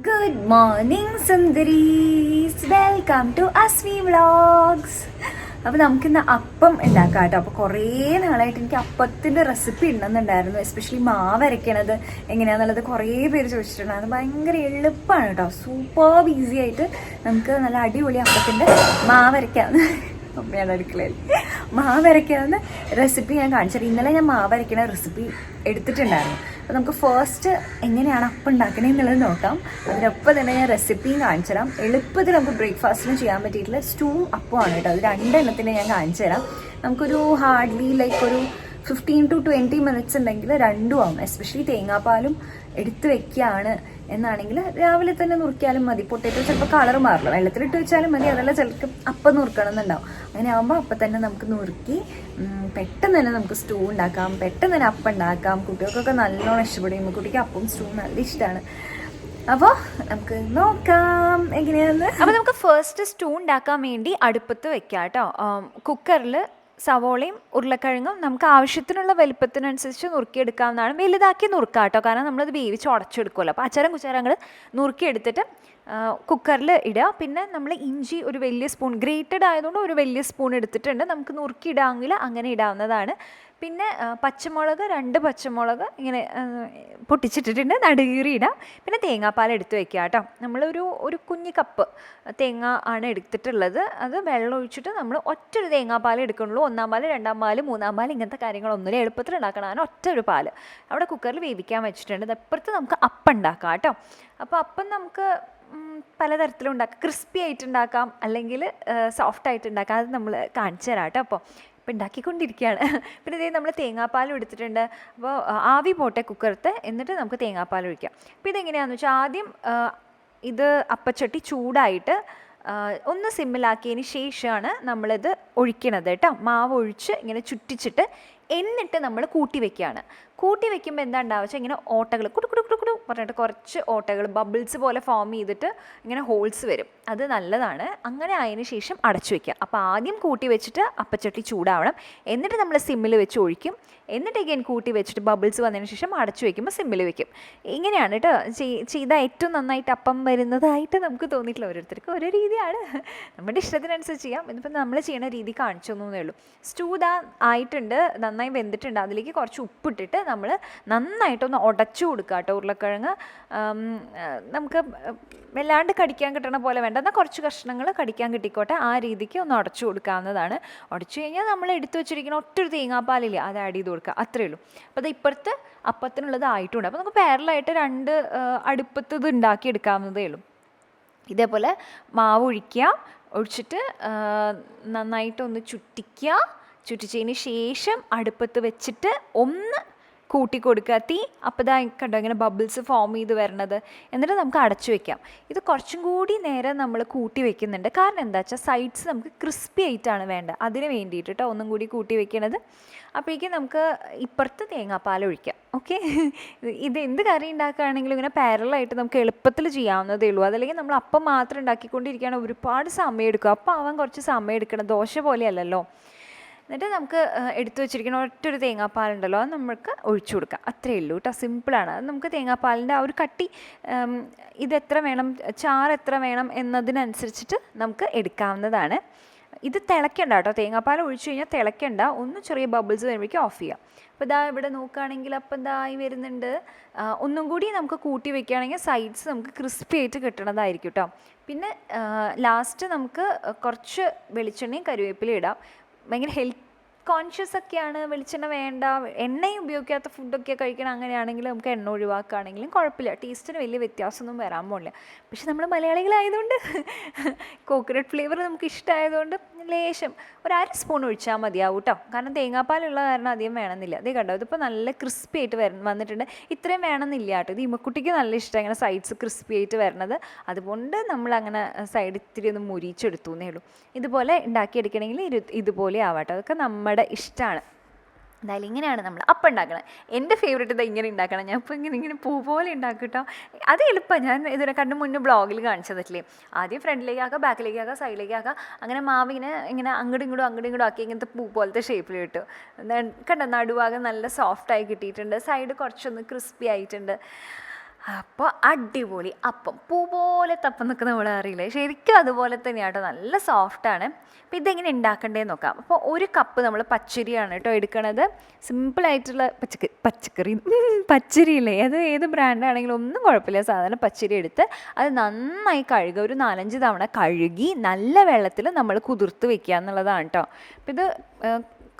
Good morning, Sundaris. Welcome to Asvi Vlogs. അപ്പോൾ നമുക്കിന്ന് അപ്പം ഉണ്ടാക്കാം കേട്ടോ. അപ്പോൾ കുറേ നാളായിട്ട് എനിക്ക് അപ്പത്തിൻ്റെ റെസിപ്പി ഉണ്ടെന്നുണ്ടായിരുന്നു. എസ്പെഷ്യലി മാവ് അരയ്ക്കണത് എങ്ങനെയാണെന്നുള്ളത് കുറേ പേര് ചോദിച്ചിട്ടുണ്ടായിരുന്നു. ഭയങ്കര എളുപ്പമാണ് കേട്ടോ. സൂപ്പർ ഈസി ആയിട്ട് നമുക്ക് നല്ല അടിപൊളി അപ്പത്തിൻ്റെ മാവ് അരയ്ക്കാവുന്ന അമ്മയാണ് അടുക്കളയിൽ മാവ് അരയ്ക്കാവുന്ന റെസിപ്പി ഞാൻ കാണിച്ചത്. ഇന്നലെ ഞാൻ മാവ് അരയ്ക്കണ റെസിപ്പി എടുത്തിട്ടുണ്ടായിരുന്നു. അപ്പോൾ നമുക്ക് ഫസ്റ്റ് എങ്ങനെയാണ് അപ്പം ഉണ്ടാക്കണേ എന്നുള്ളത് നോക്കാം. അതിനൊപ്പം തന്നെ ഞാൻ റെസിപ്പിയും കാണിച്ചു തരാം. എളുപ്പത്തിൽ നമുക്ക് ബ്രേക്ക്ഫാസ്റ്റിന് ചെയ്യാൻ പറ്റിയിട്ടുള്ള സ്റ്റൂവും അപ്പമാണ് കേട്ടോ. അത് രണ്ടെണ്ണത്തിന് ഞാൻ കാണിച്ചു തരാം. നമുക്കൊരു ഹാർഡ്ലി ലൈക്ക് ഒരു 15 to 20 മിനിറ്റ്സ് ഉണ്ടെങ്കിൽ രണ്ടും ആവും. എസ്പെഷ്യലി തേങ്ങാപ്പാലും എടുത്ത് വെക്കുകയാണ് എന്നാണെങ്കിൽ രാവിലെ തന്നെ നുറുക്കിയാലും മതി. പൊട്ടറ്റോ ചിലപ്പോൾ കളർ മാറില്ല, വെള്ളത്തിലിട്ട് വെച്ചാലും മതി. അതല്ല ചിലർക്ക് അപ്പം നുറുക്കണം എന്നുണ്ടാവും. അങ്ങനെ ആകുമ്പോൾ അപ്പം തന്നെ നമുക്ക് നുറുക്കി പെട്ടെന്ന് തന്നെ നമുക്ക് സ്റ്റൂ ഉണ്ടാക്കാം, പെട്ടെന്ന് തന്നെ അപ്പം ഉണ്ടാക്കാം. കുട്ടികൾക്കൊക്കെ നല്ലോണം ഇഷ്ടപ്പെടും. കുട്ടിക്ക് അപ്പം സ്റ്റൂ നല്ല ഇഷ്ടമാണ്. അപ്പോൾ നമുക്ക് നോക്കാം എങ്ങനെയാണെന്ന്. അപ്പോൾ നമുക്ക് ഫസ്റ്റ് സ്റ്റൂ ഉണ്ടാക്കാൻ വേണ്ടി അടുപ്പത്ത് വെക്കാം കേട്ടോ. കുക്കറിൽ സവോളയും ഉരുളക്കിഴങ്ങും നമുക്ക് ആവശ്യത്തിനുള്ള വലുപ്പത്തിനനുസരിച്ച് നുറുക്കിയെടുക്കാവുന്നതാണ്. വലുതാക്കി നുറുക്കാം കേട്ടോ, കാരണം നമ്മളത് വേവിച്ച് ഉടച്ചെടുക്കുമല്ലോ. അപ്പോൾ അച്ചരം കുച്ചരങ്ങൾ നുറുക്കിയെടുത്തിട്ട് കുക്കറിൽ ഇടുക. പിന്നെ നമ്മൾ ഇഞ്ചി ഒരു വലിയ സ്പൂൺ, ഗ്രേറ്റഡ് ആയതുകൊണ്ട് ഒരു വലിയ സ്പൂൺ എടുത്തിട്ടുണ്ട്. നമുക്ക് നുറുക്കിയിടാമെങ്കിൽ അങ്ങനെ ഇടാവുന്നതാണ്. പിന്നെ പച്ചമുളക് 2 പച്ചമുളക് ഇങ്ങനെ പൊട്ടിച്ചിട്ടിട്ടുണ്ട്, നടുകീറി ഇടാം. പിന്നെ തേങ്ങാപ്പാൽ എടുത്ത് വെക്കുക കേട്ടോ. ഒരു കുഞ്ഞി കപ്പ് തേങ്ങ ആണ് എടുത്തിട്ടുള്ളത്. അത് വെള്ളം ഒഴിച്ചിട്ട് നമ്മൾ ഒറ്റൊരു തേങ്ങാപ്പാൽ എടുക്കുന്നുള്ളൂ. 1-ാം പാൽ, 2-ാം പാൽ, 3-ാം പാൽ ഇങ്ങനത്തെ കാര്യങ്ങളൊന്നുമില്ല. എളുപ്പത്തിൽ ഉണ്ടാക്കണം. ഒറ്റൊരു പാൽ അവിടെ കുക്കറിൽ വേവിക്കാൻ വെച്ചിട്ടുണ്ട്. അപ്പുറത്ത് നമുക്ക് അപ്പം ഉണ്ടാക്കാം കേട്ടോ. അപ്പോൾ അപ്പം നമുക്ക് പലതരത്തിലും ഉണ്ടാക്കാം. ക്രിസ്പി ആയിട്ട് ഉണ്ടാക്കാം, അല്ലെങ്കിൽ സോഫ്റ്റ് ആയിട്ട് ഉണ്ടാക്കാം. അത് നമ്മൾ കാണിച്ചു തരാം കേട്ടോ. അപ്പോൾ ഉണ്ടാക്കിക്കൊണ്ടിരിക്കുകയാണ്. പിന്നെ ഇതേ നമ്മൾ തേങ്ങാപ്പാലും എടുത്തിട്ടുണ്ട്. അപ്പോൾ ആവി പോട്ടെ കുക്കറത്തെ, എന്നിട്ട് നമുക്ക് തേങ്ങാപ്പാൽ ഒഴിക്കാം. അപ്പോൾ ഇതെങ്ങനെയാണെന്ന് വെച്ചാൽ ആദ്യം ഇത് അപ്പച്ചട്ടി ചൂടായിട്ട് ഒന്ന് സിമ്മിലാക്കിയതിന് ശേഷമാണ് നമ്മളിത് ഒഴിക്കണത് കേട്ടോ. മാവ് ഒഴിച്ച് ഇങ്ങനെ ചുറ്റിച്ചിട്ട് എന്നിട്ട് നമ്മൾ കൂട്ടി വെക്കുകയാണ്. കൂട്ടി വെക്കുമ്പോൾ എന്താ ഉണ്ടാവുക വെച്ചാൽ ഇങ്ങനെ ഓട്ടകൾ കുടു പറഞ്ഞിട്ട് കുറച്ച് ഓട്ടകൾ ബബിൾസ് പോലെ ഫോം ചെയ്തിട്ട് ഇങ്ങനെ ഹോൾസ് വരും. അത് നല്ലതാണ്. അങ്ങനെ ആയതിനു ശേഷം അടച്ചു വയ്ക്കുക. അപ്പോൾ ആദ്യം കൂട്ടി വെച്ചിട്ട് അപ്പച്ചട്ടി ചൂടാവണം, എന്നിട്ട് നമ്മൾ സിമ്മിൽ വെച്ച് ഒഴിക്കും. എന്നിട്ട് again കൂട്ടി വെച്ചിട്ട് ബബിൾസ് വന്നതിന് ശേഷം അടച്ചു വയ്ക്കുമ്പോൾ സിമ്മിൽ വെക്കും. ഇങ്ങനെയാണ് കേട്ടോ ചെയ്താൽ ഏറ്റവും നന്നായിട്ട് അപ്പം വരുന്നതായിട്ട് നമുക്ക് തോന്നിയിട്ടില്ല. ഓരോരുത്തർക്കും ഓരോ രീതിയാണ്, നമ്മുടെ ഇഷ്ടത്തിനനുസരിച്ച് ചെയ്യാം. ഇതിപ്പോൾ നമ്മൾ ചെയ്യുന്ന രീതി കാണിച്ചു തന്നേ ഉള്ളൂ. സ്റ്റൂ ആയിട്ടുണ്ട്, നന്നായി വെന്തിട്ടുണ്ട്. അതിലേക്ക് കുറച്ച് ഉപ്പിട്ടിട്ട് നമ്മൾ നന്നായിട്ടൊന്ന് ഉടച്ചു കൊടുക്കുക കേട്ടോ. ഉരുളക്കിഴങ്ങ് നമുക്ക് വല്ലാണ്ട് കടിക്കാൻ കിട്ടണ പോലെ വേണ്ട, എന്നാൽ കുറച്ച് കഷ്ണങ്ങൾ കടിക്കാൻ കിട്ടിക്കോട്ടെ, ആ രീതിക്ക് ഒന്ന് ഉടച്ചു കൊടുക്കാവുന്നതാണ്. ഉടച്ചു കഴിഞ്ഞാൽ നമ്മൾ എടുത്തു വെച്ചിരിക്കുന്ന ഒറ്റൊരു തേങ്ങാപ്പാലില്ലേ, അത് ആഡ് ചെയ്ത് കൊടുക്കുക, അത്രയേ ഉള്ളൂ. അപ്പോൾ അത് ഇപ്പുറത്ത് അപ്പത്തിനുള്ളത് ആയിട്ടുണ്ട്. അപ്പോൾ നമുക്ക് പാരലായിട്ട് 2 അടുപ്പത്ത് ഇത് ഉണ്ടാക്കിയെടുക്കാവുന്നതേ ഉള്ളൂ. ഇതേപോലെ മാവ് ഒഴിച്ചിട്ട് നന്നായിട്ടൊന്ന് ചുറ്റിച്ചതിന് ശേഷം അടുപ്പത്ത് വെച്ചിട്ട് ഒന്ന് കൂട്ടി കൊടുക്കുക തീ. അപ്പോൾ ഇതാ കണ്ടോ ഇങ്ങനെ ബബിൾസ് ഫോം ചെയ്ത് വരണത്. എന്നിട്ട് നമുക്ക് അടച്ചു വെക്കാം. ഇത് കുറച്ചും കൂടി നേരം നമ്മൾ കൂട്ടി വെക്കുന്നുണ്ട്. കാരണം എന്താ വെച്ചാൽ സൈഡ്സ് നമുക്ക് ക്രിസ്പി ആയിട്ടാണ് വേണ്ട, അതിന് വേണ്ടിയിട്ട് കേട്ടോ ഒന്നും കൂടി കൂട്ടി വെക്കണത്. അപ്പോഴേക്കും നമുക്ക് ഇപ്പുറത്ത് തേങ്ങാപ്പാൽ ഒഴിക്കാം. ഓക്കെ, ഇത് എന്ത് കറി ഉണ്ടാക്കുകയാണെങ്കിലും ഇങ്ങനെ പാരലായിട്ട് നമുക്ക് എളുപ്പത്തിൽ ചെയ്യാവുന്നതേ ഉള്ളൂ. അതല്ലെങ്കിൽ നമ്മൾ അപ്പം മാത്രം ഉണ്ടാക്കിക്കൊണ്ടിരിക്കുകയാണെങ്കിൽ ഒരുപാട് സമയം എടുക്കും. അപ്പം ആവാൻ കുറച്ച് സമയം എടുക്കണം, ദോശ പോലെയല്ലല്ലോ. എന്നിട്ട് നമുക്ക് എടുത്തു വെച്ചിരിക്കുന്ന ഒറ്റൊരു തേങ്ങാപ്പാലുണ്ടല്ലോ, അത് നമുക്ക് ഒഴിച്ചു കൊടുക്കാം. അത്രയേ ഉള്ളൂ കേട്ടോ, സിമ്പിളാണ്. അത് നമുക്ക് തേങ്ങാപ്പാലിൻ്റെ ആ ഒരു കട്ടി ഇതെത്ര വേണം, ചാറ് എത്ര വേണം എന്നതിനനുസരിച്ചിട്ട് നമുക്ക് എടുക്കാവുന്നതാണ്. ഇത് തിളയ്ക്കണ്ട കേട്ടോ, തേങ്ങാപ്പാൽ ഒഴിച്ചു കഴിഞ്ഞാൽ തിളയ്ക്കണ്ട, ഒന്ന് ചെറിയ ബബിൾസ് വരുമ്പോഴേക്കും ഓഫ് ചെയ്യാം. അപ്പോൾ ഇതാ ഇവിടെ നോക്കുകയാണെങ്കിൽ അപ്പം ഇതായി വരുന്നുണ്ട്. ഒന്നും കൂടി നമുക്ക് കൂട്ടി വെക്കുകയാണെങ്കിൽ സൈഡ്സ് നമുക്ക് ക്രിസ്പി ആയിട്ട് കിട്ടണതായിരിക്കും കേട്ടോ. പിന്നെ ലാസ്റ്റ് നമുക്ക് കുറച്ച് വെളിച്ചെണ്ണയും കറിവേപ്പിലയും ഇടാം. ഭയങ്കര ഹെൽത്ത് കോൺഷ്യസ് ഒക്കെയാണ്, വെളിച്ചെണ്ണ വേണ്ട, എണ്ണയും ഉപയോഗിക്കാത്ത ഫുഡൊക്കെ കഴിക്കണം, അങ്ങനെയാണെങ്കിൽ നമുക്ക് എണ്ണ ഒഴിവാക്കുകയാണെങ്കിലും കുഴപ്പമില്ല. ടേസ്റ്റിന് വലിയ വ്യത്യാസമൊന്നും വരാൻ പോകില്ല. പക്ഷെ നമ്മൾ മലയാളികളായതുകൊണ്ട് കോക്കനട്ട് ഫ്ലേവർ നമുക്ക് ഇഷ്ടമായതുകൊണ്ട് ലേശം ഒരു 1/2 സ്പൂൺ ഒഴിച്ചാൽ മതിയാവും കേട്ടോ. കാരണം തേങ്ങാപ്പാലുള്ള കാരണം അധികം വേണമെന്നില്ല. അതേ കണ്ടോ, ഇതിപ്പോൾ നല്ല ക്രിസ്പി ആയിട്ട് വന്നിട്ടുണ്ട്. ഇത്രയും വേണമെന്നില്ല കേട്ടോ. ഇത് ഇമ്മക്കുട്ടിക്ക് നല്ല ഇഷ്ടം ഇങ്ങനെ സൈഡ്സ് ക്രിസ്പി ആയിട്ട് വരണത്. അതുകൊണ്ട് നമ്മളങ്ങനെ സൈഡ് ഇത്തിരി ഒന്ന് മുരിച്ചെടുത്തു എന്നേ ഉള്ളൂ. ഇതുപോലെ ഉണ്ടാക്കിയെടുക്കണമെങ്കിൽ ഇതുപോലെ ആവാട്ടോ, അതൊക്കെ നമ്മുടെ ഇഷ്ടമാണ്. എന്തായാലും ഇങ്ങനെയാണ് നമ്മൾ അപ്പം ഉണ്ടാക്കണം. എൻ്റെ ഫേവറേറ്റ് ഇതാ ഇങ്ങനെ ഉണ്ടാക്കണം. ഞാൻ ഇപ്പോൾ ഇങ്ങനെ പൂ പോലെ ഉണ്ടാക്കും കേട്ടോ. അത് എളുപ്പമാണ്. ഞാൻ ഇതിനെ കണ്ട് മുന്നേ ബ്ലോഗിൽ കാണിച്ചതല്ലേ. ആദ്യം ഫ്രണ്ടിലേക്കാക്കുക, ബാക്കിലേക്കാക്കുക, സൈഡിലേക്കാക്കുക, അങ്ങനെ മാവ് ഇങ്ങനെ അങ്ങോട്ടും ഇങ്ങോട്ടും ആക്കി ഇങ്ങനത്തെ പൂ പോലത്തെ ഷേപ്പിൽ കിട്ടും. കണ്ടോ, നടുഭാഗം നല്ല സോഫ്റ്റായി കിട്ടിയിട്ടുണ്ട്, സൈഡ് കുറച്ചൊന്ന് ക്രിസ്പി ആയിട്ടുണ്ട്. അപ്പോൾ അടിപൊളി അപ്പം, പൂ പോലെ തപ്പം നിൽക്കുന്ന നമ്മൾ അറിയില്ലേ, ശരിക്കും അതുപോലെ തന്നെയാണ് കേട്ടോ, നല്ല സോഫ്റ്റാണ്. അപ്പോൾ ഇതെങ്ങനെ ഉണ്ടാക്കണ്ടേന്ന് നോക്കാം. അപ്പോൾ 1 കപ്പ് നമ്മൾ പച്ചരിയാണ് കേട്ടോ എടുക്കണത്. സിമ്പിളായിട്ടുള്ള പച്ചരിയില്ലേ, അത് ഏത് ബ്രാൻഡാണെങ്കിലും ഒന്നും കുഴപ്പമില്ല, സാധാരണ പച്ചരി എടുത്ത് അത് നന്നായി കഴുകുക, ഒരു 4-5 തവണ കഴുകി നല്ല വെള്ളത്തിൽ നമ്മൾ കുതിർത്ത് വെക്കുക എന്നുള്ളതാണ് കേട്ടോ. അപ്പോൾ ഇത്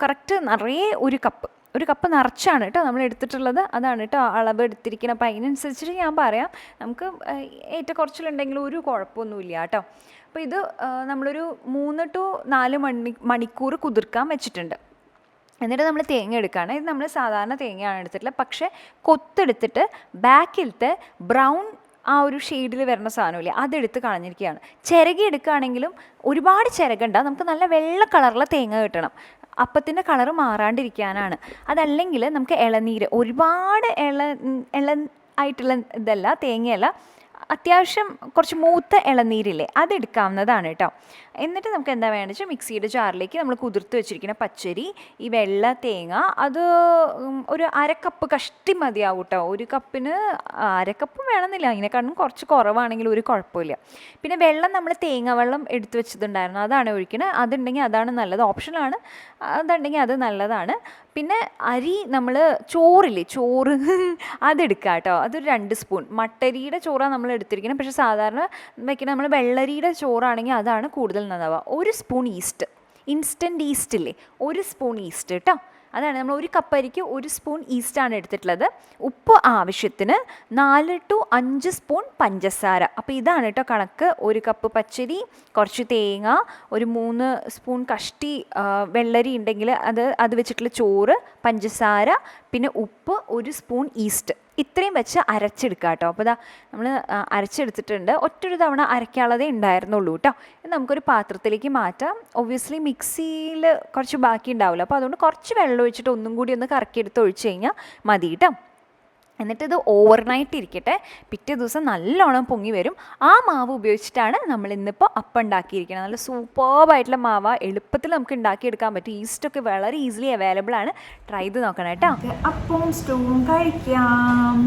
കറക്റ്റ് നിറയെ 1 കപ്പ് നിറച്ചാണ് കേട്ടോ നമ്മൾ എടുത്തിട്ടുള്ളത്, അതാണ് കേട്ടോ അളവ് എടുത്തിരിക്കുന്നത്. അപ്പോൾ അതിനനുസരിച്ചിട്ട് ഞാൻ പറയാം, നമുക്ക് ഏറ്റക്കുറച്ചിലുണ്ടെങ്കിലും ഒരു കുഴപ്പമൊന്നുമില്ല കേട്ടോ. അപ്പോൾ ഇത് നമ്മളൊരു 3 to 4 മണിക്കൂർ കുതിർക്കാൻ വെച്ചിട്ടുണ്ട്. എന്നിട്ട് നമ്മൾ തേങ്ങ എടുക്കുകയാണ്. ഇത് നമ്മൾ സാധാരണ തേങ്ങയാണ് എടുത്തിട്ടുള്ളത്, പക്ഷേ കൊത്തെടുത്തിട്ട് ബാക്കിലത്തെ ബ്രൗൺ ആ ഒരു ഷെയ്ഡിൽ വരുന്ന സാധനമില്ലേ, അതെടുത്ത് കളഞ്ഞിരിക്കുകയാണ്. ചിരകി എടുക്കുകയാണെങ്കിലും ഒരുപാട് ചിരകണ്ട, നമുക്ക് നല്ല വെള്ള കളറിലെ തേങ്ങ കിട്ടണം, അപ്പത്തിൻ്റെ കളറ് മാറാണ്ടിരിക്കാനാണ്. അതല്ലെങ്കിൽ നമുക്ക് ഇളനീര്, ഒരുപാട് ആയിട്ടുള്ള ഇതല്ല, തേങ്ങയല്ല, അത്യാവശ്യം കുറച്ച് മൂത്ത ഇളനീരില്ലേ, അതെടുക്കാവുന്നതാണ് കേട്ടോ. എന്നിട്ട് നമുക്ക് എന്താ വേണമെന്ന് വെച്ചാൽ മിക്സിയുടെ ജാറിലേക്ക് നമ്മൾ കുതിർത്ത് വെച്ചിരിക്കുന്ന പച്ചരി, ഈ വെള്ള തേങ്ങ, അത് ഒരു 1/2 കപ്പ് കഷ്ടി മതിയാവും കേട്ടോ. 1 കപ്പിന് 1/2 കപ്പ് വേണമെന്നില്ല, അതിനെക്കാളും കുറച്ച് കുറവാണെങ്കിൽ ഒരു കുഴപ്പമില്ല. പിന്നെ വെള്ളം നമ്മൾ തേങ്ങ വെള്ളം എടുത്ത് വെച്ചതുണ്ടായിരുന്നു, അതാണ് ഒഴിക്കുന്നത്. അതുണ്ടെങ്കിൽ അതാണ് നല്ലത്, ഓപ്ഷനാണ്, അതുണ്ടെങ്കിൽ അത് നല്ലതാണ്. പിന്നെ അരി, നമ്മൾ ചോറില്ലേ, ചോറ് അതെടുക്കുക കേട്ടോ. അതൊരു 2 സ്പൂൺ. മട്ടരിയുടെ ചോറാണ് നമ്മൾ എടുത്തിരിക്കുന്നത്, പക്ഷേ സാധാരണ വയ്ക്കുന്നത് നമ്മൾ വെള്ളരിയുടെ ചോറാണെങ്കിൽ അതാണ് കൂടുതൽ നന്നാവുക. 1 സ്പൂൺ ഈസ്റ്റ്, ഇൻസ്റ്റൻറ്റ് ഈസ്റ്റ് ഇല്ലേ, 1 സ്പൂൺ ഈസ്റ്റ് കേട്ടോ. അതാണ് നമ്മൾ 1 കപ്പ് അരിക്ക് 1 സ്പൂൺ ഈസ്റ്റാണ് എടുത്തിട്ടുള്ളത്. ഉപ്പ് ആവശ്യത്തിന്, 4 to 5 സ്പൂൺ പഞ്ചസാര. അപ്പോൾ ഇതാണ് കേട്ടോ കണക്ക്. 1 കപ്പ് പച്ചരി, കുറച്ച് തേങ്ങ, ഒരു 3 സ്പൂൺ കഷ്ടി വെള്ളരി ഉണ്ടെങ്കിൽ അത് വെച്ചിട്ടുള്ള ചോറ്, പഞ്ചസാര, പിന്നെ ഉപ്പ്, 1 സ്പൂൺ ഈസ്റ്റ്, ഇത്രയും വെച്ച് അരച്ചെടുക്കുക കേട്ടോ. അപ്പോൾ ഇതാ നമ്മൾ അരച്ചെടുത്തിട്ടുണ്ട്. ഒറ്റൊരു തവണ അരയ്ക്കാനുള്ളതേ ഉണ്ടായിരുന്നുള്ളൂ കേട്ടോ. ഇത് നമുക്കൊരു പാത്രത്തിലേക്ക് മാറ്റാം. ഒബ്വിയസ്ലി മിക്സിയിൽ കുറച്ച് ബാക്കി ഉണ്ടാവില്ല, അപ്പോൾ അതുകൊണ്ട് കുറച്ച് വെള്ളം ഒഴിച്ചിട്ട് ഒന്നും കൂടി ഒന്ന് കറക്കിയെടുത്ത് ഒഴിച്ച് കഴിഞ്ഞാൽ മതി കേട്ടോ. എന്നിട്ടിത് ഓവർനൈറ്റ് ഇരിക്കട്ടെ, പിറ്റേ ദിവസം നല്ലോണം പൊങ്ങി വരും. ആ മാവ് ഉപയോഗിച്ചിട്ടാണ് നമ്മൾ ഇന്നിപ്പോൾ അപ്പം ഉണ്ടാക്കിയിരിക്കുന്നത്. നല്ല സൂപ്പർബായിട്ടുള്ള മാവ്, എളുപ്പത്തിൽ നമുക്ക് ഉണ്ടാക്കിയെടുക്കാൻ പറ്റും. ഈസ്റ്റൊക്കെ വളരെ ഈസിലി അവൈലബിൾ ആണ്, ട്രൈ ചെയ്ത് നോക്കണം കേട്ടോ. അപ്പവും സ്റ്റൂവും കഴിക്കാം.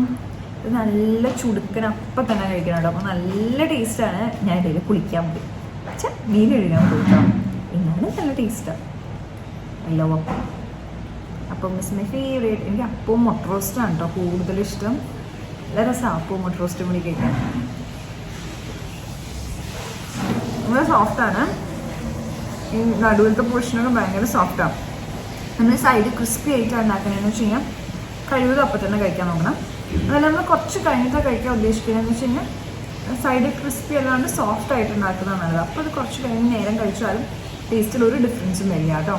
ഇത് നല്ല ചുടുക്കൻ അപ്പം തന്നെ കഴിക്കണം കേട്ടോ, അപ്പോൾ നല്ല ടേസ്റ്റാണ്. ഞാൻ ഇതിൽ കുളിക്കാൻ പോയി, മീൻ കഴുകാൻ പോയി കേട്ടോ, എന്നാലും നല്ല ടേസ്റ്റാണ്. എല്ലോ അപ്പം ഇസ് മൈ ഫേവറേറ്റ്. എനിക്ക് അപ്പവും മുട്ട റോസ്റ്റാണ് കേട്ടോ കൂടുതലിഷ്ടം. നല്ല രസമാണ് അപ്പവും മുട്ട റോസ്റ്റും കൂടി കഴിക്കാൻ. വളരെ സോഫ്റ്റാണ്, ഈ നടുവിലത്തെ പോർഷനൊക്കെ ഭയങ്കര സോഫ്റ്റാണ്. നമ്മൾ സൈഡ് ക്രിസ്പി ആയിട്ടാണ് ഉണ്ടാക്കണമെന്ന് വെച്ച് കഴിഞ്ഞാൽ കഴിവതും അപ്പം തന്നെ കഴിക്കാൻ നോക്കണം. അതല്ല നമ്മൾ കുറച്ച് കഴിഞ്ഞിട്ടാണ് കഴിക്കാൻ ഉദ്ദേശിക്കുന്നതെന്ന് വെച്ച് കഴിഞ്ഞാൽ സൈഡ് ക്രിസ്പി അല്ലാണ്ട് സോഫ്റ്റ് ആയിട്ട് ഉണ്ടാക്കുന്നതാണ് നല്ലത്. അപ്പോൾ അത് കുറച്ച് കഴിഞ്ഞ് നേരം കഴിച്ചാലും ടേസ്റ്റിൽ ഒരു ഡിഫറൻസും വരില്ല കേട്ടോ.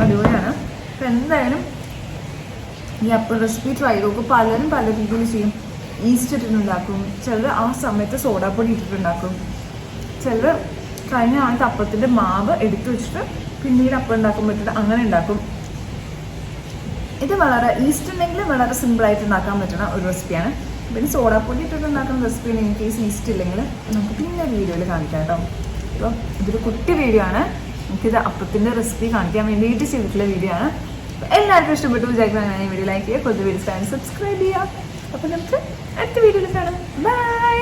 അടിപൊളിയാണ്. അപ്പം എന്തായാലും ഈ അപ്പം റെസിപ്പി ട്രൈ നോക്കും. പലരും പല രീതിയിൽ ചെയ്യും. ഈസ്റ്റ് ഇട്ടിട്ടുണ്ടാക്കും, ചിലർ ആ സമയത്ത് സോഡാപ്പൊടി ഇട്ടിട്ടുണ്ടാക്കും, ചിലർ കഴിഞ്ഞ ആൾക്ക് അപ്പത്തിൻ്റെ മാവ് എടുത്തു വെച്ചിട്ട് പിന്നീട് അപ്പം ഉണ്ടാക്കാൻ പറ്റിയിട്ട് അങ്ങനെ ഉണ്ടാക്കും. ഇത് വളരെ ഈസ്റ്റ് ഉണ്ടെങ്കിൽ വളരെ സിമ്പിളായിട്ട് ഉണ്ടാക്കാൻ പറ്റുന്ന ഒരു റെസിപ്പിയാണ്. പിന്നെ സോഡാപ്പൊടി ഇട്ടിട്ട് ഉണ്ടാക്കുന്ന റെസിപ്പിയാണ്. ഇൻ കേസ് ഈസ്റ്റ് ഇല്ലെങ്കിൽ നമുക്ക് പിന്നെ ഒരു വീഡിയോയിൽ കാണിക്കാം കേട്ടോ. അപ്പം ഇതൊരു കുട്ടി വീഡിയോ ആണ്, നമുക്കിത് അപ്പത്തിൻ്റെ റെസിപ്പി കാണിക്കാൻ വേണ്ടിയിട്ട് ചെയ്തിട്ടുള്ള വീഡിയോ ആണ്. എല്ലാവർക്കും ഇഷ്ടപ്പെട്ടു വിചാരിക്കുന്നതാണ്. ഈ വീഡിയോ ലൈക്ക് ചെയ്യുക, കൊതു വീഡിയോ ചാനൽ സബ്സ്ക്രൈബ് ചെയ്യുക. അപ്പോൾ നമുക്ക് അടുത്ത വീഡിയോയിൽ കാണാം. ബൈ.